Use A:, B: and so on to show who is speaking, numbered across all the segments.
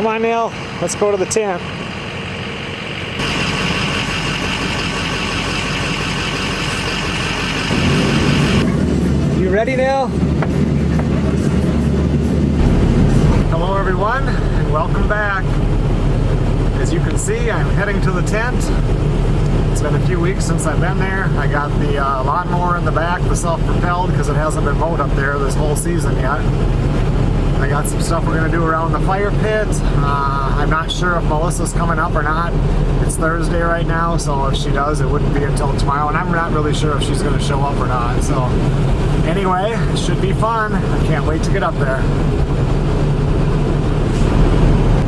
A: Come on, Neil. Let's go to the tent. You ready, Neil? Hello, everyone, and welcome back. As you can see, I'm heading to the tent. It's been a few weeks since I've been there. I got the lawnmower in the back, the self-propelled, because it hasn't been mowed up there this whole season yet. I got some stuff we're going to do around the fire pit. I'm not sure if Melissa's coming up or not. It's Thursday right now, so if she does, it wouldn't be until tomorrow, and I'm not really sure if she's going to show up or not. So anyway, it should be fun. I can't wait to get up there.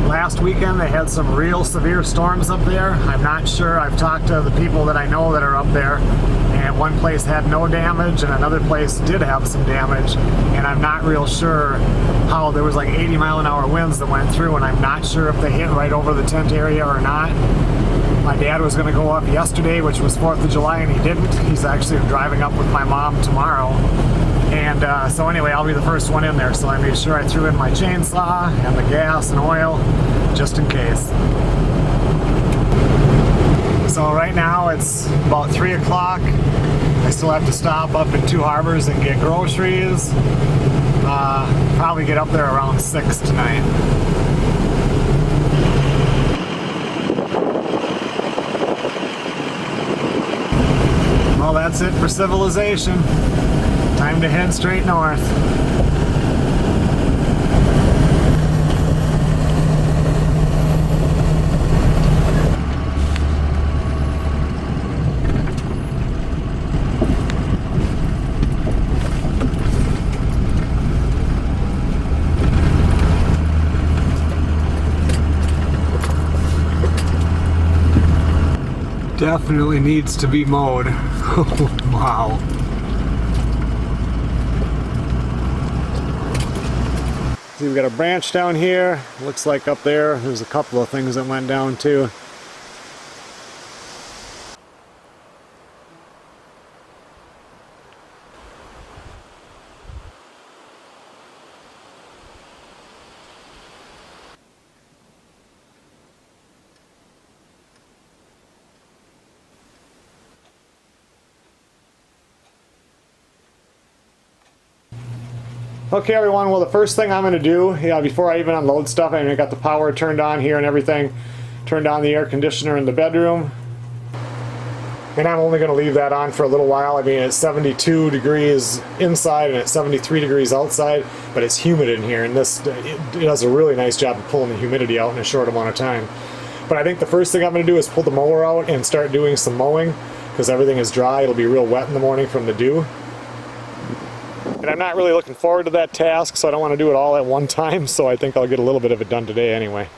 A: Last weekend they had some real severe storms up there. I'm not sure. I've talked to the people that I know that are up there, and one place had no damage and another place did have some damage, and I'm not real sure how. There was like 80-mile-an-hour winds that went through, and I'm not sure if they hit right over the tent area or not. My dad was going to go up yesterday, which was 4th of July, and he didn't. He's actually driving up with my mom tomorrow. And so anyway, I'll be the first one in there, so I made sure I threw in my chainsaw and the gas and oil, just in case. So right now it's about 3 o'clock. I still have to stop up in Two Harbors and get groceries. Probably get up there around 6 tonight. Well, that's it for civilization. Time to head straight north. Definitely needs to be mowed. Wow. See, we've got a branch down here. Looks like up there, there's a couple of things that went down too. Okay, everyone, well, the first thing I'm going to do, before I even unload stuff, I got the power turned on here and everything, turned on the air conditioner in the bedroom, and I'm only going to leave that on for a little while. I mean, it's 72 degrees inside and it's 73 degrees outside, but it's humid in here, and it does a really nice job of pulling the humidity out in a short amount of time. But I think the first thing I'm going to do is pull the mower out and start doing some mowing, because everything is dry. It'll be real wet in the morning from the dew. And I'm not really looking forward to that task, so I don't want to do it all at one time, so I think I'll get a little bit of it done today anyway.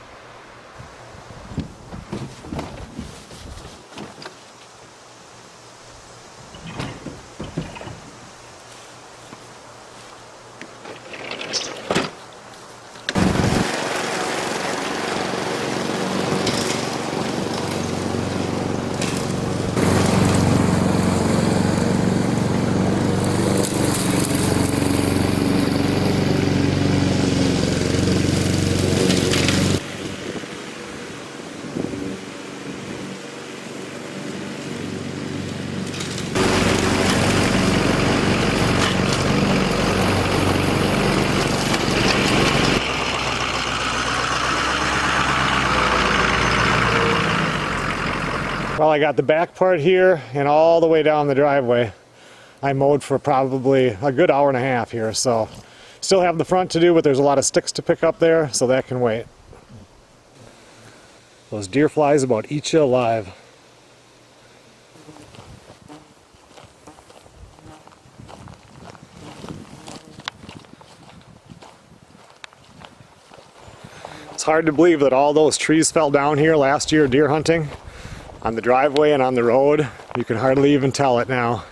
A: Well, I got the back part here and all the way down the driveway. I mowed for probably a good hour and a half here, so still have the front to do, but there's a lot of sticks to pick up there, so that can wait. Those deer flies about eat you alive. It's hard to believe that all those trees fell down here last year deer hunting. On the driveway and on the road, you can hardly even tell it now.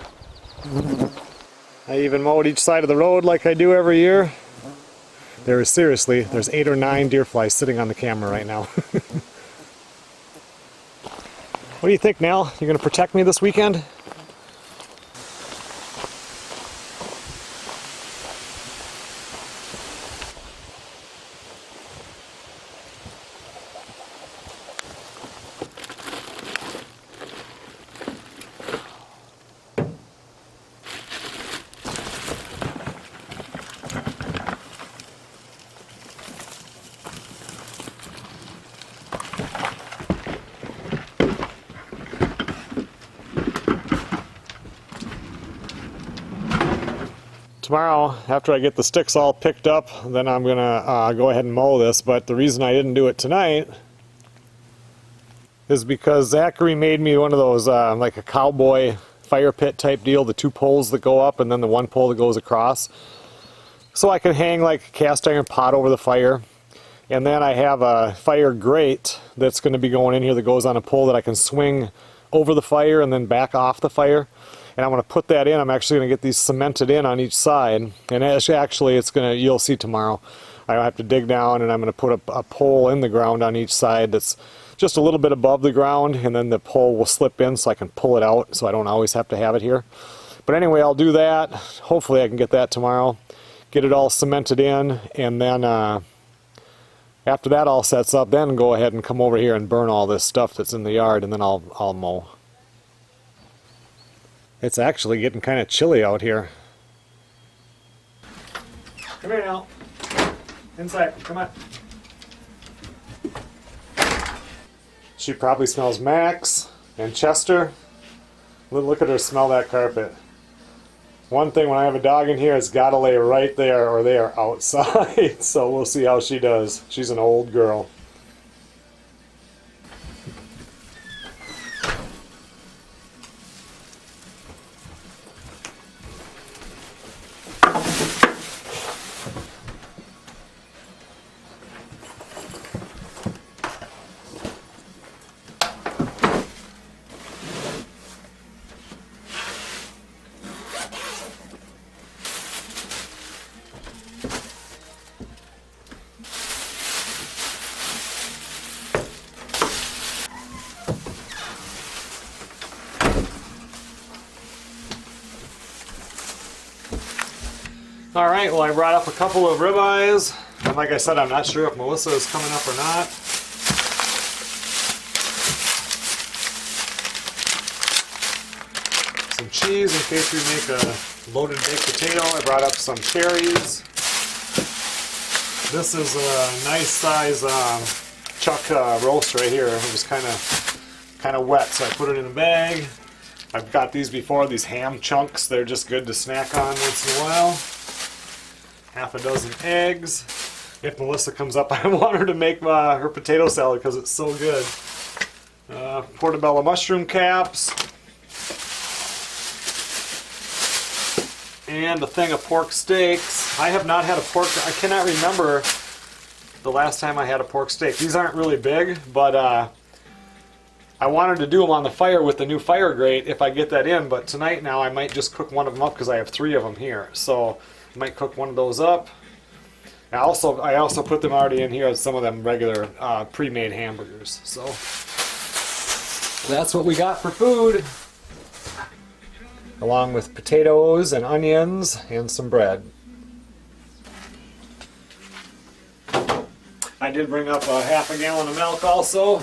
A: I even mowed each side of the road like I do every year. There's 8 or 9 deer flies sitting on the camera right now. What do you think, Nell? You gonna protect me this weekend? tomorrow, after I get the sticks all picked up, then I'm gonna go ahead and mow this. But the reason I didn't do it tonight is because Zachary made me one of those like a cowboy fire pit type deal, the 2 poles that go up and then the 1 pole that goes across, so I can hang like a cast iron pot over the fire. And then I have a fire grate that's going to be going in here that goes on a pole that I can swing over the fire and then back off the fire. And I'm going to put that in. I'm actually going to get these cemented in on each side. And actually it's going to, you'll see tomorrow, I have to dig down and I'm going to put a pole in the ground on each side that's just a little bit above the ground, and then the pole will slip in so I can pull it out so I don't always have to have it here. But anyway, I'll do that. Hopefully I can get that tomorrow. Get it all cemented in, and then after that all sets up, then go ahead and come over here and burn all this stuff that's in the yard, and then I'll mow. It's actually getting kind of chilly out here. Come here now. Inside, come on. She probably smells Max and Chester. Look at her smell that carpet. One thing when I have a dog in here, it's got to lay right there or they are outside. So we'll see how she does. She's an old girl. Alright, well I brought up a couple of ribeyes, and like I said, I'm not sure if Melissa is coming up or not. Some cheese in case we make a loaded baked potato. I brought up some cherries. This is a nice size chuck roast right here. It was kind of wet, so I put it in a bag. I've got these before, these ham chunks. They're just good to snack on once in a while. Half a dozen eggs. If Melissa comes up, I want her to make her potato salad because it's so good. Portobello mushroom caps. And a thing of pork steaks. I have not had a pork, I cannot remember the last time I had a pork steak. These aren't really big, but I wanted to do them on the fire with the new fire grate if I get that in, but tonight now I might just cook one of them up because I have 3 of them here. So I might cook one of those up. I also put them already in here as some of them regular pre-made hamburgers. So that's what we got for food, along with potatoes and onions and some bread. I did bring up a half a gallon of milk also.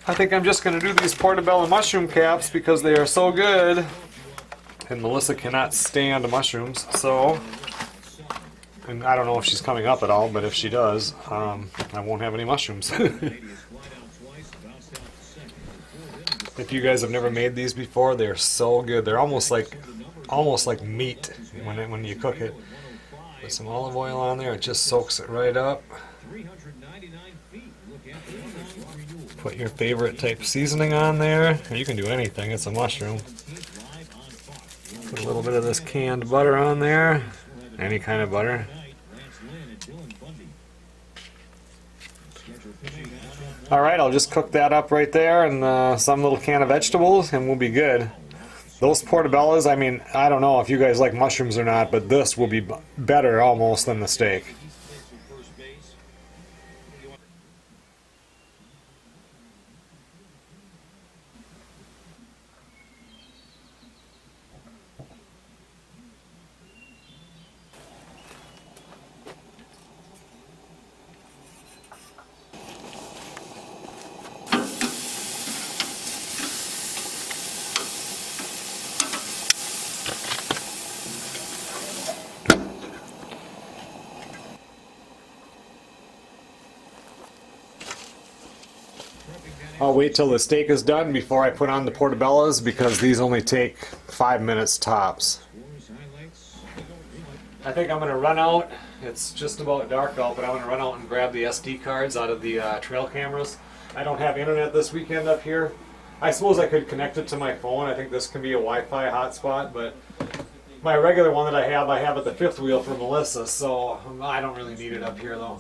A: I think I'm just going to do these portobello mushroom caps because they are so good. And Melissa cannot stand mushrooms, so... And I don't know if she's coming up at all, but if she does, I won't have any mushrooms. If you guys have never made these before, they're so good. They're almost like meat when you cook it. Put some olive oil on there, it just soaks it right up. Put your favorite type seasoning on there. You can do anything, it's a mushroom. Put a little bit of this canned butter on there. Any kind of butter. Alright, I'll just cook that up right there and some little can of vegetables and we'll be good. Those portobellos, I mean, I don't know if you guys like mushrooms or not, but this will be better almost than the steak. I'll wait till the steak is done before I put on the portobellos because these only take 5 minutes tops. I think I'm going to run out. It's just about dark out, but I'm going to run out and grab the SD cards out of the trail cameras. I don't have internet this weekend up here. I suppose I could connect it to my phone. I think this can be a Wi-Fi hotspot, but my regular one that I have at the fifth wheel for Melissa, so I don't really need it up here though.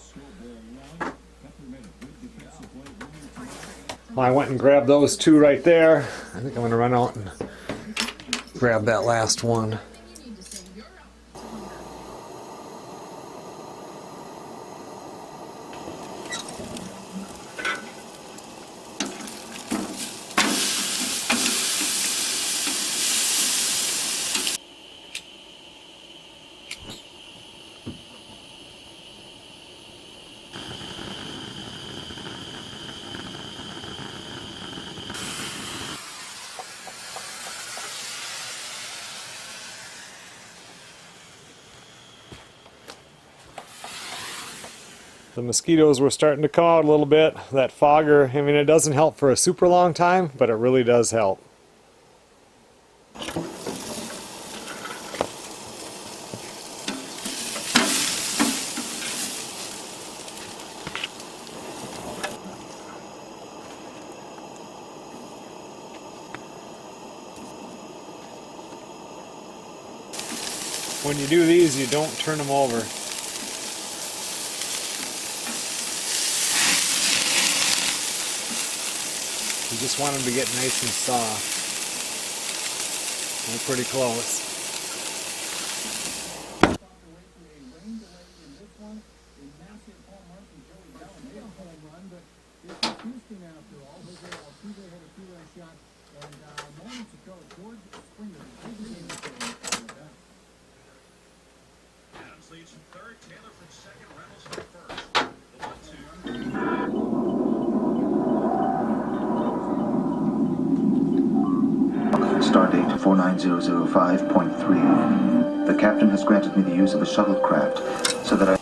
A: Well, I went and grabbed those two right there. I think I'm going to run out and grab that last one. The mosquitoes were starting to come out a little bit. That fogger, I mean, it doesn't help for a super long time, but it really does help. When you do these, you don't turn them over. You just want them to get nice and soft. They're pretty close.
B: Stardate 49005.3. The captain has granted me the use of a shuttlecraft so that I...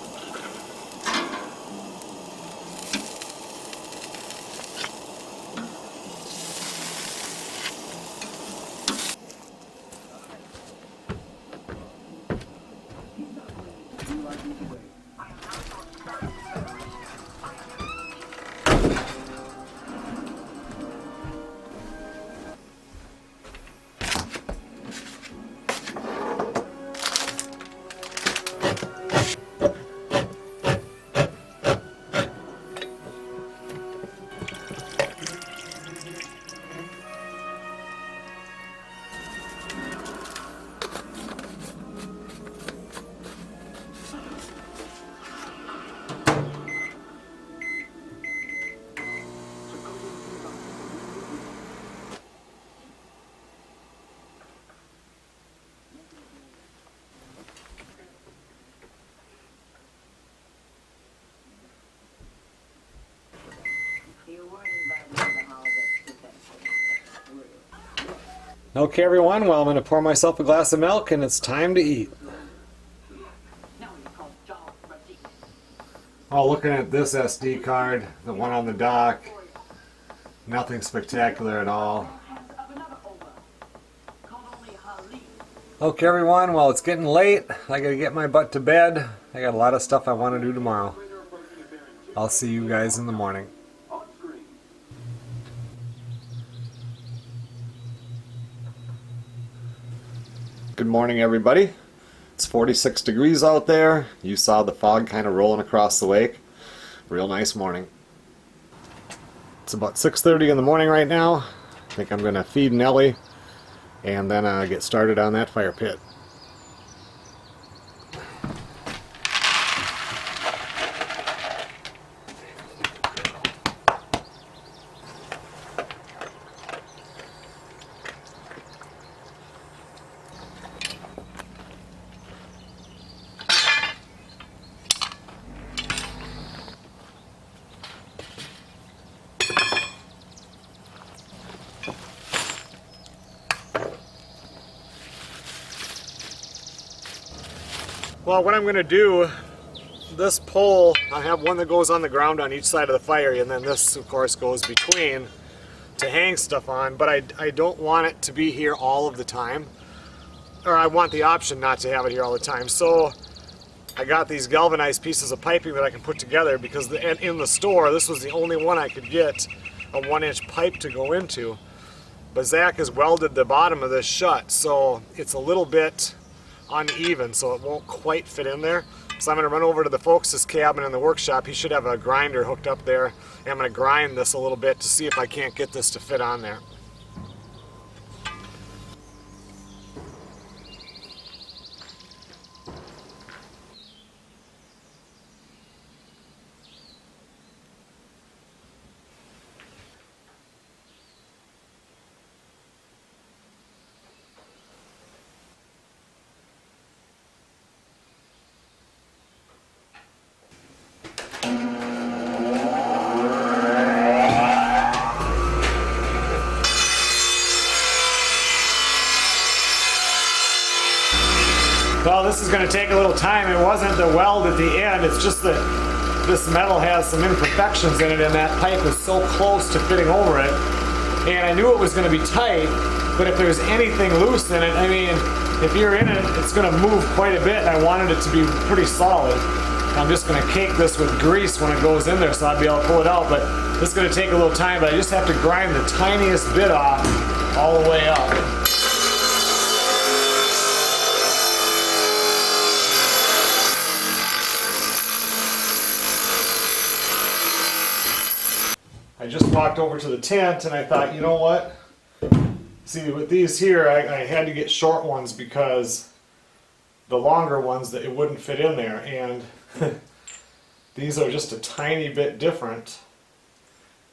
A: Okay everyone, well I'm going to pour myself a glass of milk and it's time to eat. Oh, looking at this SD card, the one on the dock, nothing spectacular at all. Okay everyone, well it's getting late, I gotta get my butt to bed. I got a lot of stuff I want to do tomorrow. I'll see you guys in the morning. Good morning everybody. It's 46 degrees out there. You saw the fog kind of rolling across the lake. Real nice morning. It's about 6:30 in the morning right now. I think I'm going to feed Nelly and then get started on that fire pit. Well, what I'm going to do, this pole, I have one that goes on the ground on each side of the fire, and then this, of course, goes between. to hang stuff on, but I don't want it to be here all of the time. Or I want the option not to have it here all the time. So I got these galvanized pieces of piping that I can put together because in the store, this was the only one I could get a 1-inch pipe to go into. But Zach has welded the bottom of this shut, so it's a little bit uneven, so it won't quite fit in there. So I'm going to run over to the folks' cabin in the workshop. He should have a grinder hooked up there. And I'm going to grind this a little bit to see if I can't get this to fit on there. Well, this is going to take a little time. It wasn't the weld at the end, it's just that this metal has some imperfections in it and that pipe is so close to fitting over it. And I knew it was going to be tight, but if there's anything loose in it, I mean, if you're in it, it's going to move quite a bit, and I wanted it to be pretty solid. I'm just going to cake this with grease when it goes in there so I'll be able to pull it out, but this is going to take a little time, but I just have to grind the tiniest bit off all the way up. I just walked over to the tent and I thought, you know what? See, with these here, I had to get short ones because the longer ones, that it wouldn't fit in there. And these are just a tiny bit different.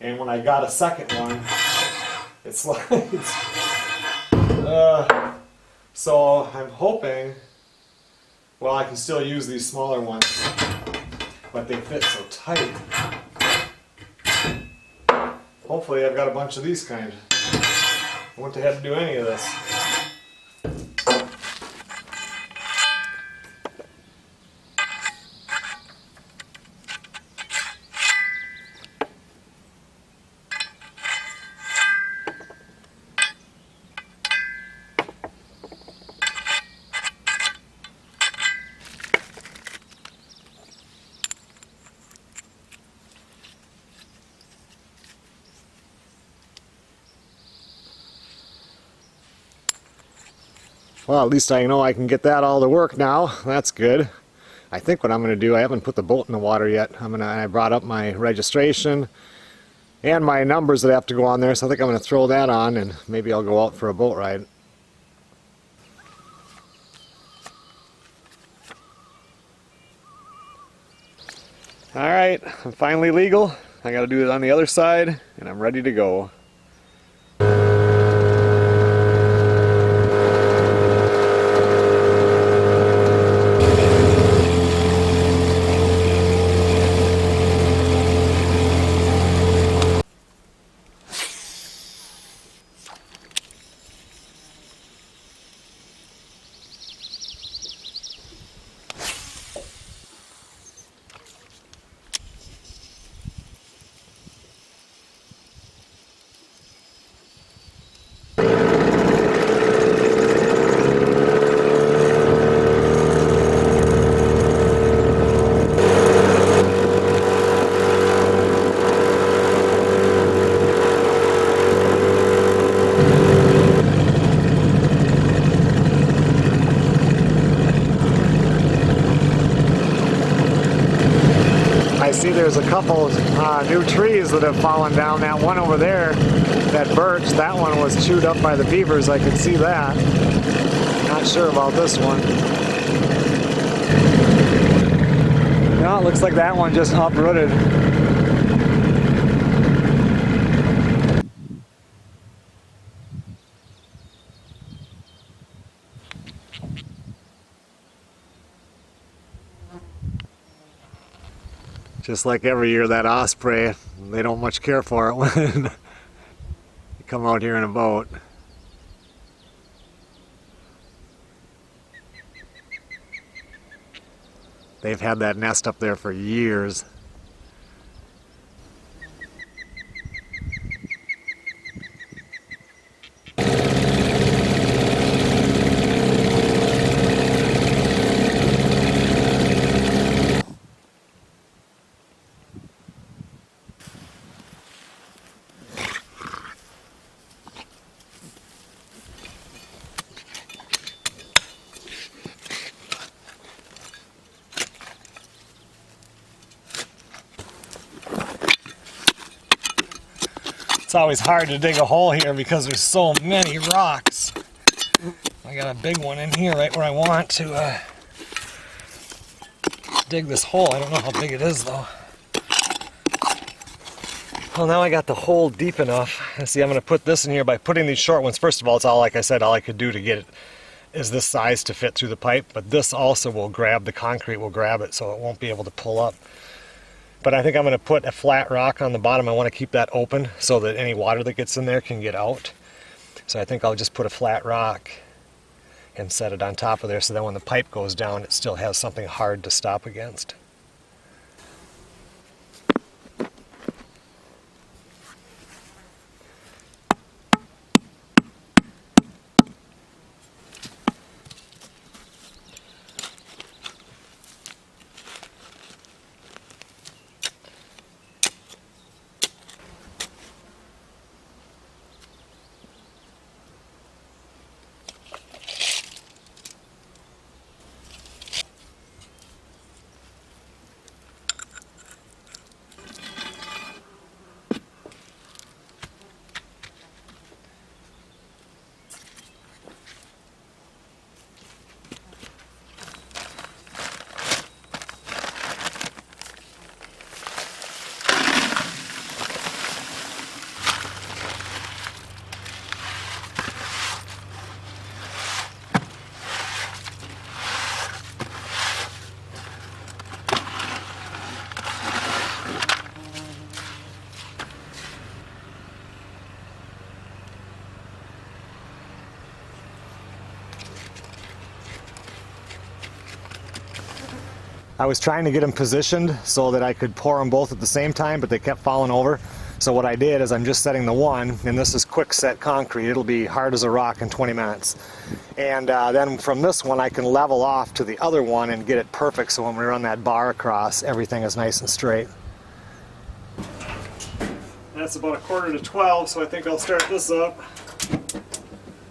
A: And when I got a second one, it's like, so I'm hoping, well, I can still use these smaller ones, but they fit so tight. Hopefully I've got a bunch of these kind. I wouldn't have had to do any of this. Well, at least I know I can get that all to work now. That's good. I think what I'm going to do, I haven't put the boat in the water yet. I brought up my registration and my numbers that have to go on there, so I think I'm going to throw that on and maybe I'll go out for a boat ride. Alright, I'm finally legal. I got to do it on the other side and I'm ready to go. I see there's a couple new trees that have fallen down. That one over there, that birch, that one was chewed up by the beavers. I could see that. Not sure about this one. No, it looks like that one just uprooted. Just like every year, that osprey, they don't much care for it when you come out here in a boat. They've had that nest up there for years. It's always hard to dig a hole here because there's so many rocks. I got a big one in here right where I want to dig this hole. I don't know how big it is though. Well, now I got the hole deep enough. See, I'm going to put this in here by putting these short ones. First of all, it's all, like I said, all I could do to get it is this size to fit through the pipe, but this also will grab the concrete, will grab it so it won't be able to pull up. But I think I'm going to put a flat rock on the bottom. I want to keep that open so that any water that gets in there can get out. So I think I'll just put a flat rock and set it on top of there so that when the pipe goes down it still has something hard to stop against. I was trying to get them positioned so that I could pour them both at the same time, but they kept falling over. So what I did is I'm just setting the one, and this is quick set concrete. It'll be hard as a rock in 20 minutes. And then from this one I can level off to the other one and get it perfect so when we run that bar across, everything is nice and straight. That's about 11:45, so I think I'll start this up.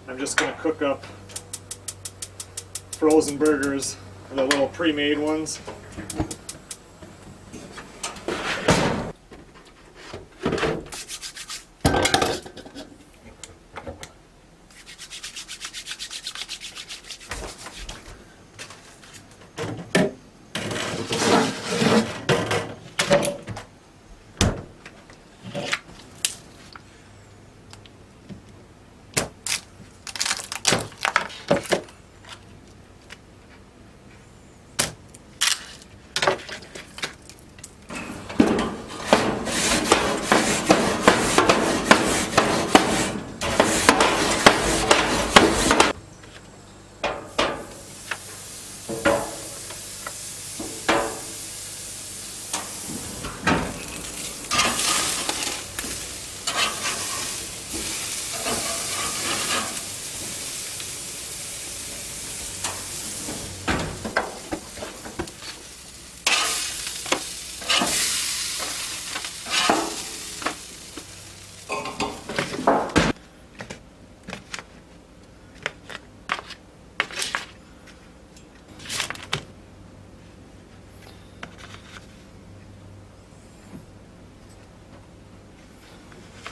A: I'm just going to cook up frozen burgers, the little pre-made ones.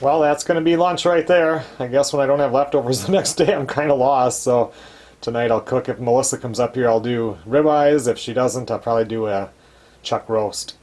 A: Well, that's going to be lunch right there. I guess when I don't have leftovers the next day, I'm kind of lost. So tonight I'll cook. If Melissa comes up here, I'll do ribeyes. If she doesn't, I'll probably do a chuck roast.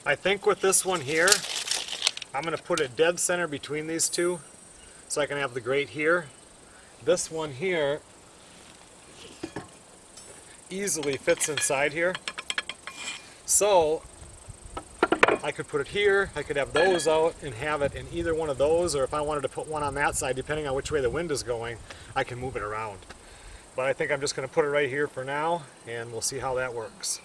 A: I think with this one here, I'm going to put it dead center between these two so I can have the grate here. This one here easily fits inside here. So I could put it here, I could have those out and have it in either one of those, or if I wanted to put one on that side, depending on which way the wind is going, I can move it around. But I think I'm just going to put it right here for now, and we'll see how that works.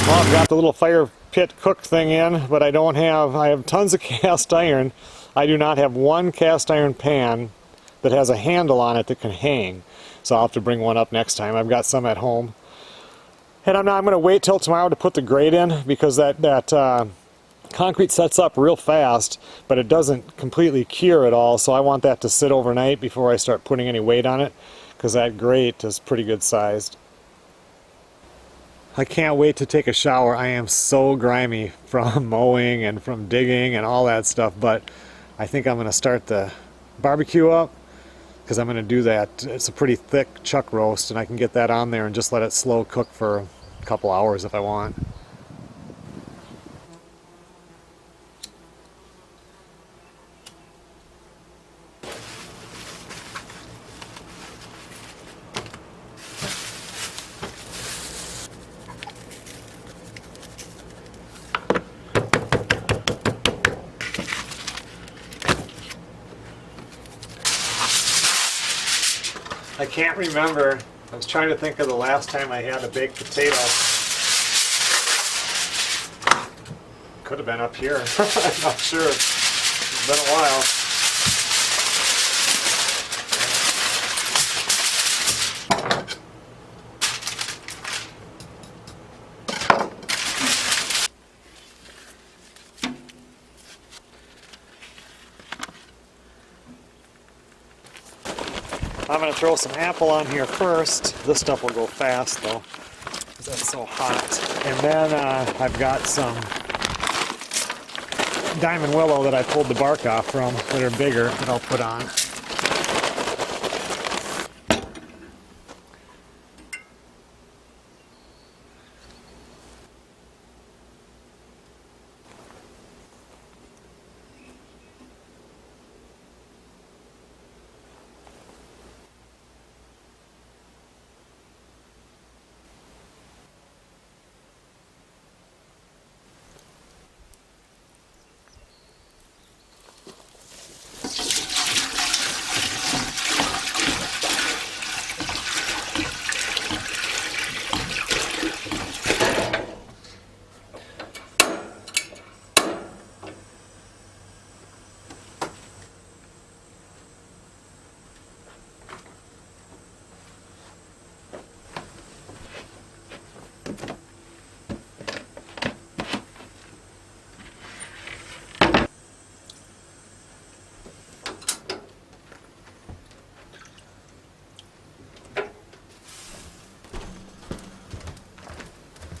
A: Well, I've got the little fire pit cook thing in, but I have tons of cast iron. I do not have one cast iron pan that has a handle on it that can hang. So I'll have to bring one up next time. I've got some at home. And I'm going to wait till tomorrow to put the grate in, because that concrete sets up real fast, but it doesn't completely cure at all. So I want that to sit overnight before I start putting any weight on it, because that grate is pretty good sized. I can't wait to take a shower. I am so grimy from mowing and from digging and all that stuff, but I think I'm going to start the barbecue up, because I'm going to do that. It's a pretty thick chuck roast, and I can get that on there and just let it slow cook for a couple hours if I want. I can't remember. I was trying to think of the last time I had a baked potato. Could have been up here. I'm not sure. It's been a while. I'm going to throw some apple on here first. This stuff will go fast though, because that's so hot. And then I've got some diamond willow that I pulled the bark off from that are bigger that I'll put on.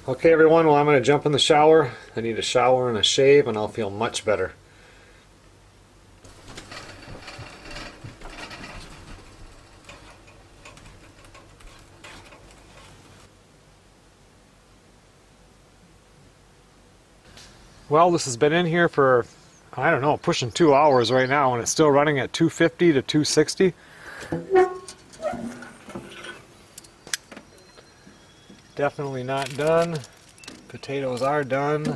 A: Okay everyone, well I'm going to jump in the shower. I need a shower and a shave and I'll feel much better. Well, this has been in here for, I don't know, pushing 2 hours right now, and it's still running at 250 to 260. Definitely not done. Potatoes are done.
C: You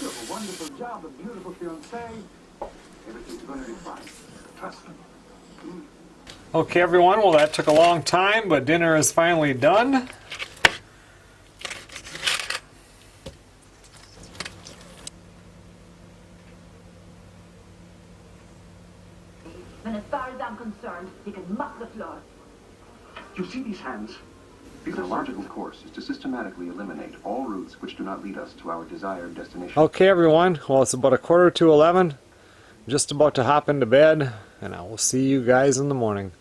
C: have a wonderful job, a beautiful fiancé. Everything's going to be fine. Trust me.
A: Okay, everyone, well, that took a long time, but dinner is finally done.
D: And as far as I'm concerned, you can mop the floor.
C: You see these hands?
B: The logical course is to systematically eliminate all routes which do not lead us to our desired destination.
A: Okay, everyone, well, it's about 11:15. Just about to hop into bed, and I will see you guys in the morning.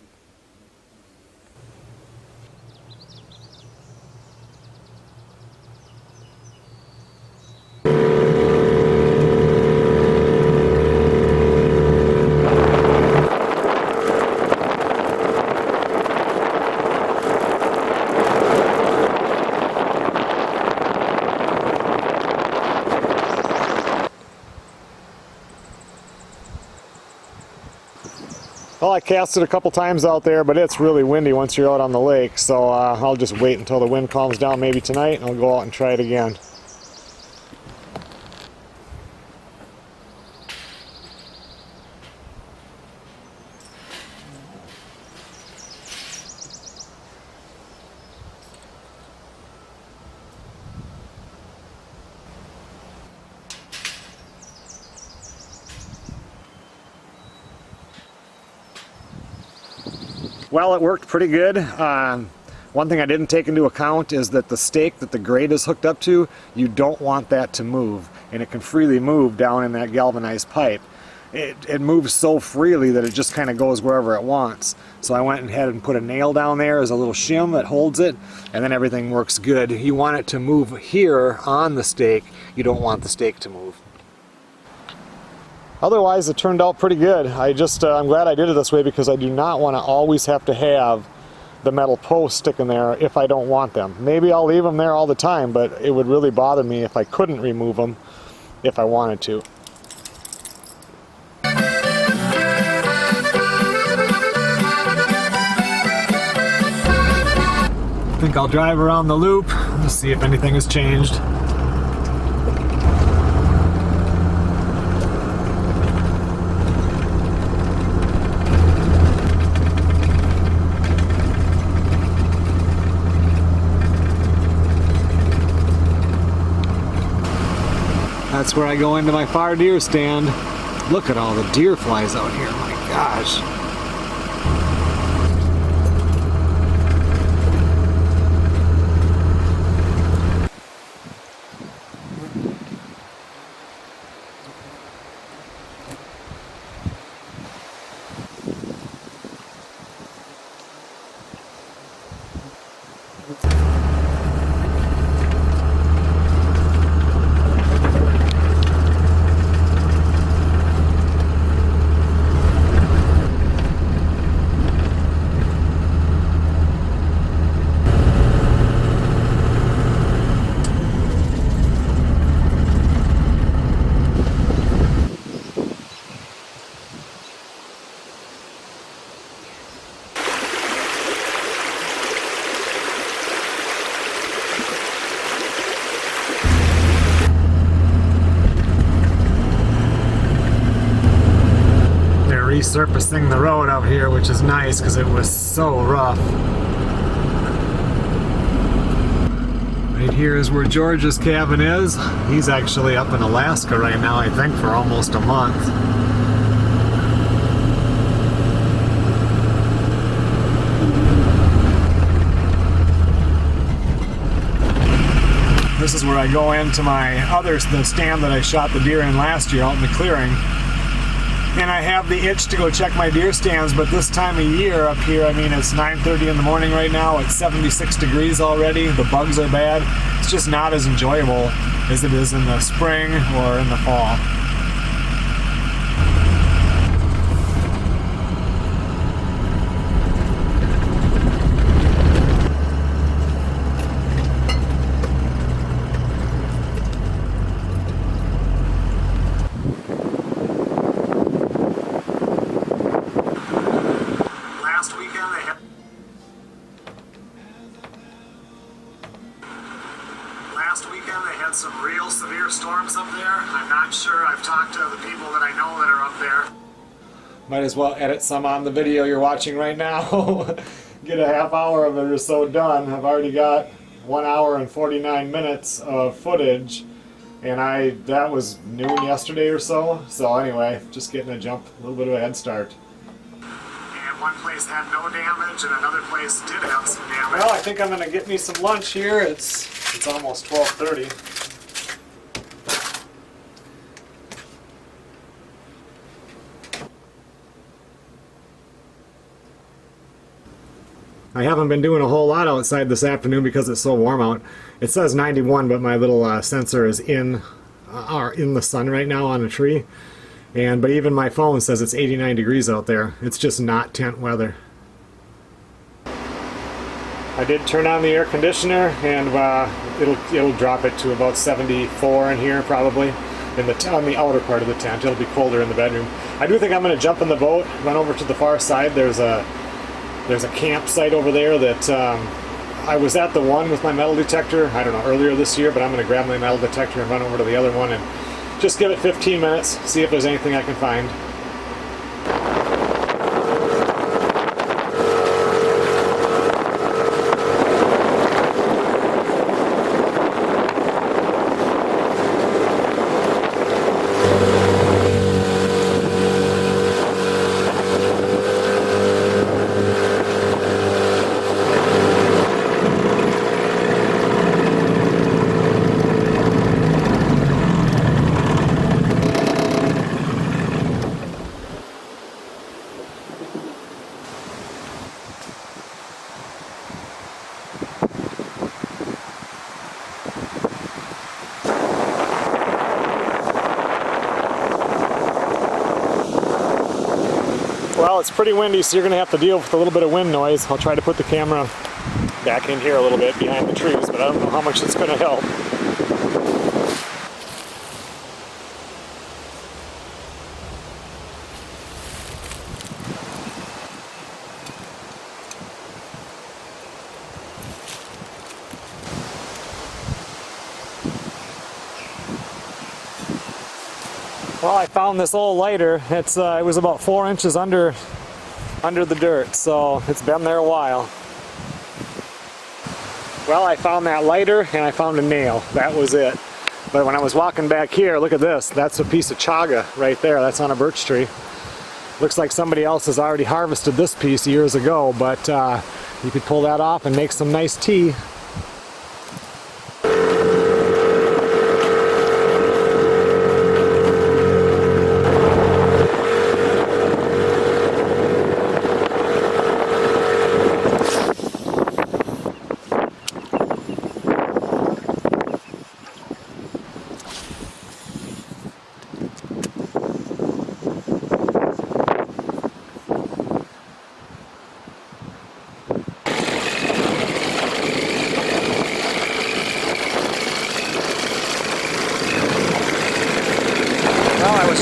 A: Well, I cast it a couple times out there, but it's really windy once you're out on the lake, so I'll just wait until the wind calms down maybe tonight, and I'll go out and try it again. Well, it worked pretty good. One thing I didn't take into account is that the stake that the grate is hooked up to, you don't want that to move, and it can freely move down in that galvanized pipe. It moves so freely that it just kind of goes wherever it wants. So I went ahead and put a nail down there as a little shim that holds it, and then everything works good. You want it to move here on the stake. You don't want the stake to move. Otherwise, it turned out pretty good. I'm glad I did it this way because I do not want to always have to have the metal posts sticking there if I don't want them. Maybe I'll leave them there all the time, but it would really bother me if I couldn't remove them if I wanted to. I think I'll drive around the loop to see if anything has changed. That's where I go into my far deer stand. Look at all the deer flies out here, my gosh. Resurfacing the road out here, which is nice because it was so rough. Right here is where George's cabin is. He's actually up in Alaska right now, I think, for almost a month. This is where I go into the stand that I shot the deer in last year out in the clearing. And I have the itch to go check my deer stands, but this time of year up here, I mean, it's 9:30 in the morning right now, it's 76 degrees already, the bugs are bad. It's just not as enjoyable as it is in the spring or in the fall. storms up there. I'm not sure. I've talked to the people that I know that are up there. Might as well edit some on the video you're watching right now. Get a half hour of it or so done. I've already got 1 hour and 49 minutes of footage, and that was noon yesterday or so. So anyway, just getting a little bit of a head start. And one place had no damage, and another place did have some damage. Well, I think I'm gonna get me some lunch here. It's almost 12:30. I haven't been doing a whole lot outside this afternoon because it's so warm out. It says 91, but my little sensor is in the sun right now on a tree. But even my phone says it's 89 degrees out there. It's just not tent weather. I did turn on the air conditioner, and it'll drop it to about 74 in here probably. On the outer part of the tent. It'll be colder in the bedroom. I do think I'm going to jump in the boat, run over to the far side. There's a campsite over there that I was at the one with my metal detector, I don't know, earlier this year, but I'm going to grab my metal detector and run over to the other one and just give it 15 minutes, see if there's anything I can find. Well, it's pretty windy, so you're going to have to deal with a little bit of wind noise. I'll try to put the camera back in here a little bit behind the trees, but I don't know how much it's going to help. Well, I found this old lighter. It was about 4 inches under the dirt, so it's been there a while. Well, I found that lighter and I found a nail. That was it. But when I was walking back here, look at this. That's a piece of chaga right there. That's on a birch tree. Looks like somebody else has already harvested this piece years ago, but you could pull that off and make some nice tea.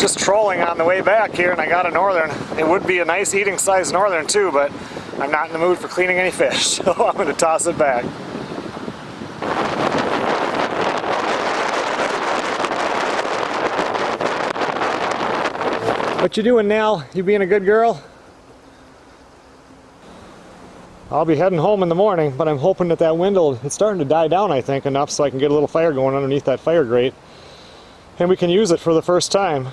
A: Just trolling on the way back here, and I got a northern. It would be a nice eating size northern too, but I'm not in the mood for cleaning any fish, so I'm going to toss it back. What you doing, Nell? You being a good girl? I'll be heading home in the morning, but I'm hoping that wind it's starting to die down, I think, enough so I can get a little fire going underneath that fire grate, and we can use it for the first time.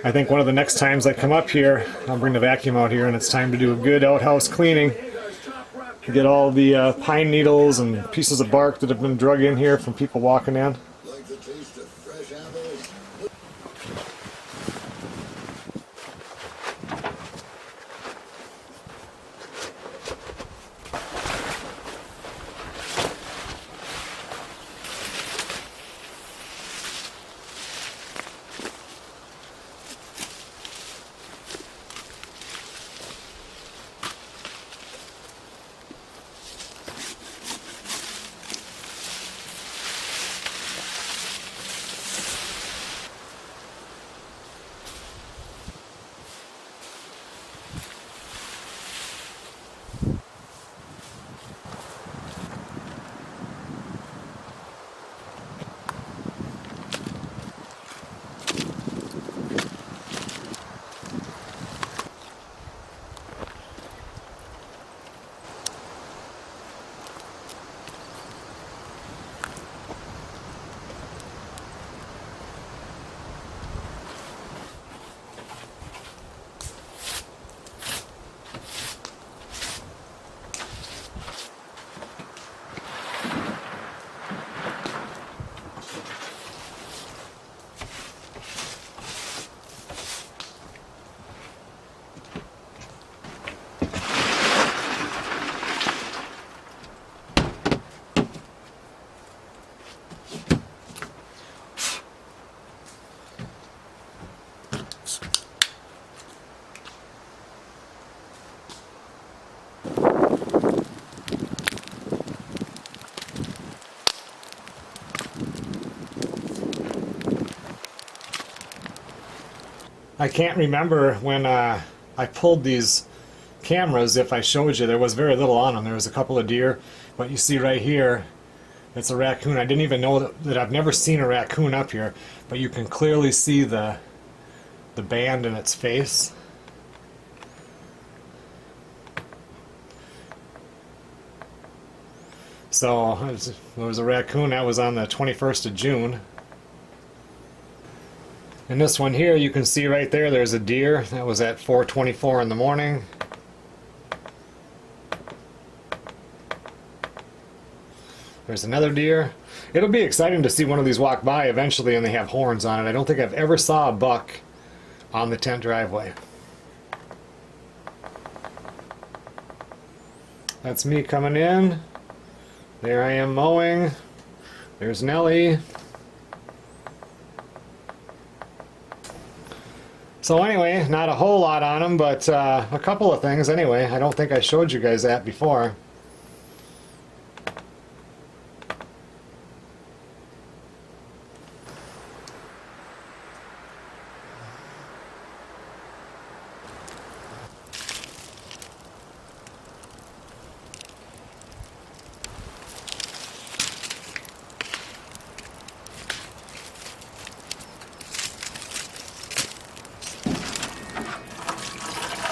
A: I think one of the next times I come up here, I'll bring the vacuum out here and it's time to do a good outhouse cleaning. Get all the pine needles and pieces of bark that have been drug in here from people walking in.
E: Like the taste of fresh apples?
A: I can't remember when I pulled these cameras, if I showed you, there was very little on them. There was a couple of deer, but you see right here, it's a raccoon. I didn't even know that I've never seen a raccoon up here, but you can clearly see the band in its face. So there was a raccoon. That was on the 21st of June. And this one here, you can see right there, there's a deer. That was at 4:24 in the morning. There's another deer. It'll be exciting to see one of these walk by eventually and they have horns on it. I don't think I've ever saw a buck on the tent driveway. That's me coming in. There I am mowing. There's Nelly. So anyway, not a whole lot on them, but a couple of things anyway. I don't think I showed you guys that before.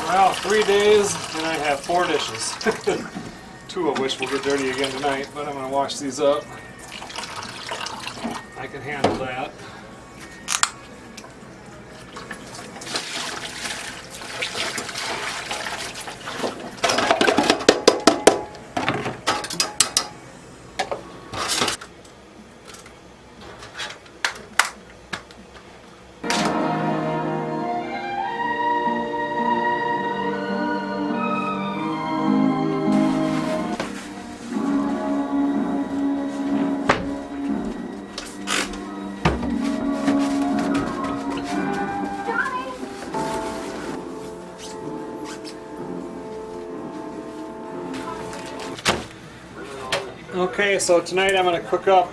A: Well, 3 days and I have 4 dishes. 2 of which will get dirty again tonight, but I'm going to wash these up. I can handle that. Okay, so tonight I'm going to cook up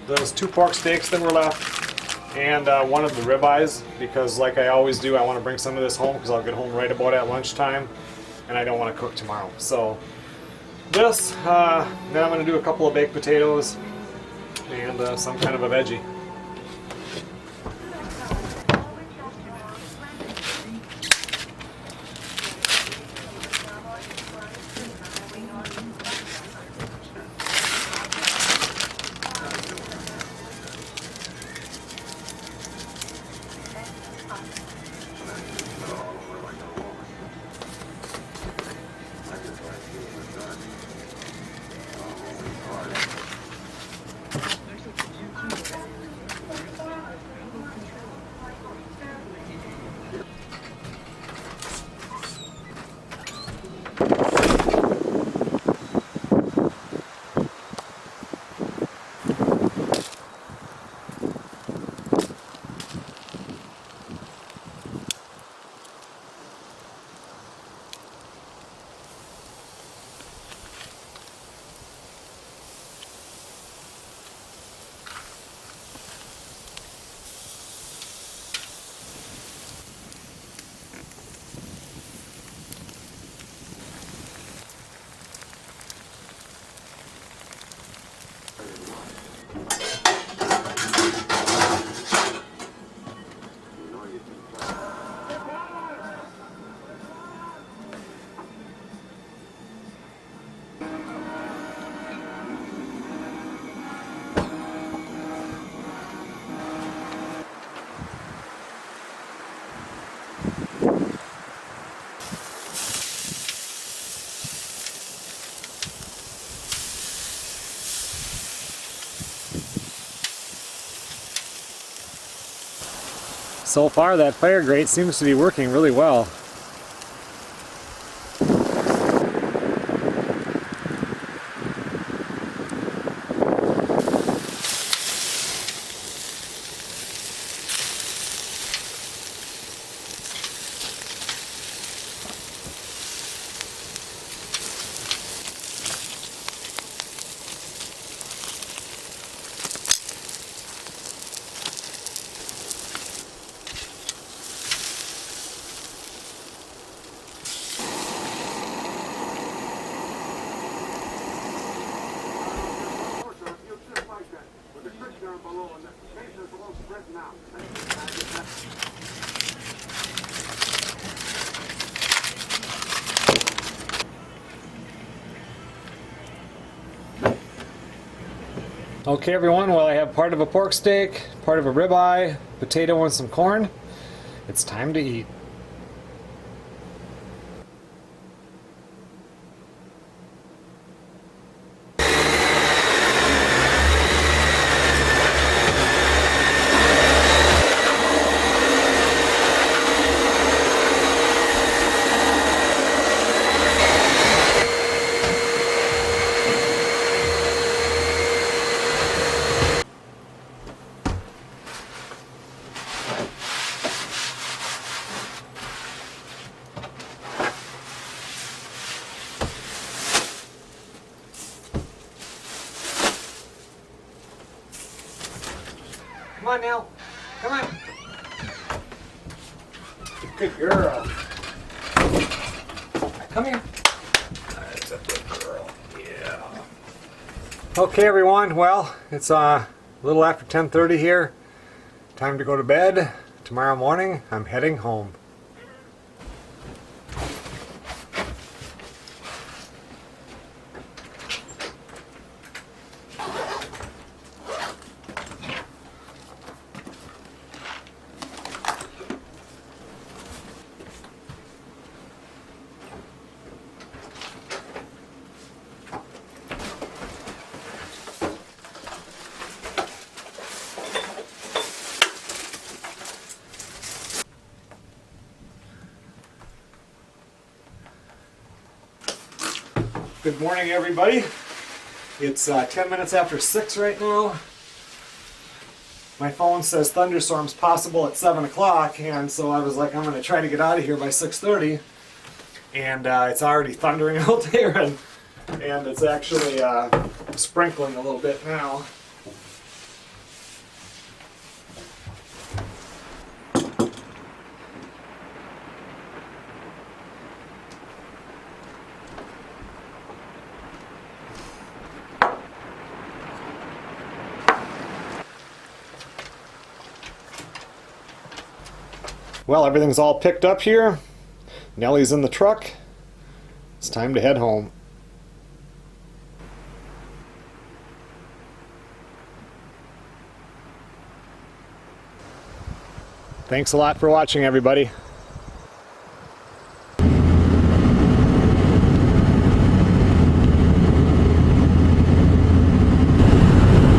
A: those 2 pork steaks that were left and one of the ribeyes, because like I always do, I want to bring some of this home because I'll get home right about at lunchtime and I don't want to cook tomorrow. So this, then I'm going to do a couple of baked potatoes and some kind of a veggie. So far that fire grate seems to be working really well. Okay everyone, well I have part of a pork steak, part of a ribeye, potato and some corn. It's time to eat. Come on now. Come on. Good girl. Come here. That's a good girl. Yeah. Okay everyone, well, it's a little after 10:30 here. Time to go to bed. Tomorrow morning, I'm heading home. Good morning everybody. It's 10 minutes after 6 right now. My phone says thunderstorms possible at 7 o'clock, and so I was like, I'm going to try to get out of here by 6:30. And it's already thundering out there, and it's actually sprinkling a little bit now. Well, everything's all picked up here. Nelly's in the truck. It's time to head home. Thanks a lot for watching, everybody.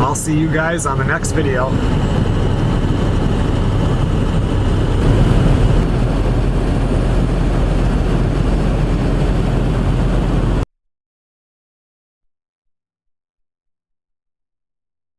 A: I'll see you guys on the next video.